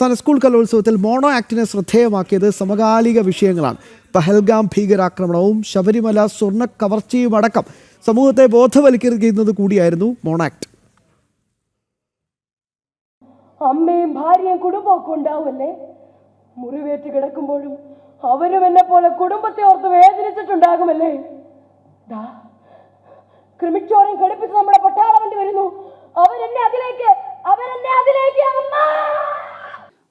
സംസ്ഥാന സ്കൂൾ കലോത്സവത്തിൽ മോണോ ആക്ടിനെ ശ്രദ്ധേയമാക്കിയത് സമകാലിക വിഷയങ്ങളാണ്. പഹൽഗാം ഭീകരാക്രമണവും ശബരിമല സ്വർണ്ണ കവർച്ചയും അടക്കം സമൂഹത്തെ ബോധവൽക്കരിക്കുന്നത് കൂടിയായിരുന്നു മോണോ ആക്ട്. അമ്മയും ഭാര്യയും കുടുംബമൊക്കെ ഉണ്ടാവുമല്ലേ? മുറിവേറ്റ് കിടക്കുമ്പോഴും അവരും എന്നെ പോലെ കുടുംബത്തെ ഓർത്ത് വേദനിച്ചിട്ടുണ്ടാകുമല്ലേ? ക്രിമിച്ചോറിയും ഘടിപ്പിച്ച് നമ്മുടെ പട്ടാളം വണ്ടി വരുന്നു. അവരെന്നെ അതിലേക്ക്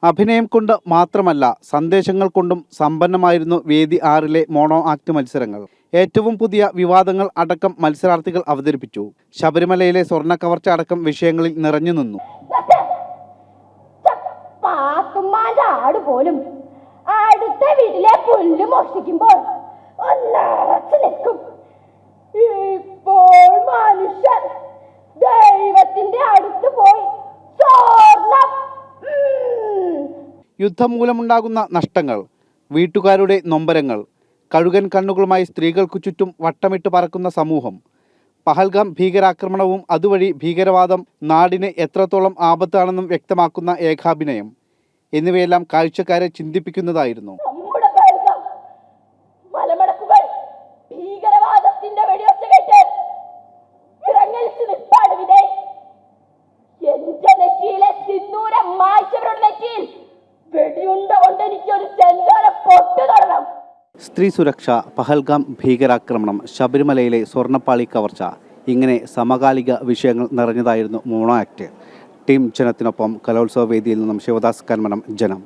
അഭിനയം കൊണ്ട് മാത്രമല്ല സന്ദേശങ്ങൾ കൊണ്ടും സമ്പന്നമായിരുന്നു വേദി 6-ലെ മോണോ ആക്ട് മത്സരങ്ങൾ. ഏറ്റവും പുതിയ വിവാദങ്ങൾ അടക്കം മത്സരാർത്ഥികൾ അവതരിപ്പിച്ചു. ശബരിമലയിലെ സ്വർണ്ണ കവർച്ച അടക്കം വിഷയങ്ങളിൽ നിറഞ്ഞു നിന്നു. പോലും അടുത്ത വീട്ടിലെ പുല്ല് മോഷ്ടിക്കുമ്പോൾ നിൽക്കും. ഇപ്പോൾ മനുഷ്യർ ദൈവത്തിന്റെ അടുത്ത് പോയി യുദ്ധം മൂലമുണ്ടാകുന്ന നഷ്ടങ്ങൾ, വീട്ടുകാരുടെ നൊമ്പരങ്ങൾ, കഴുകൻ കണ്ണുകളുമായി സ്ത്രീകൾക്കു ചുറ്റും വട്ടമിട്ട് പറക്കുന്ന സമൂഹം, പഹൽഗാം ഭീകരാക്രമണവും അതുവഴി ഭീകരവാദം നാടിന് എത്രത്തോളം ആപത്താണെന്നും വ്യക്തമാക്കുന്ന ഏകാഭിനയം എന്നിവയെല്ലാം കാഴ്ചക്കാരെ ചിന്തിപ്പിക്കുന്നതായിരുന്നു. സ്ത്രീ സുരക്ഷ, പഹൽഗാം ഭീകരാക്രമണം, ശബരിമലയിലെ സ്വർണ്ണപ്പാളി കവർച്ച, ഇങ്ങനെ സമകാലിക വിഷയങ്ങൾ നിറഞ്ഞതായിരുന്നു മോണോ ആക്ട്. ടീം ജനത്തിനൊപ്പം കലോത്സവ വേദിയിൽ നിന്നും ശിവദാസ് കന്മനം, ജനം.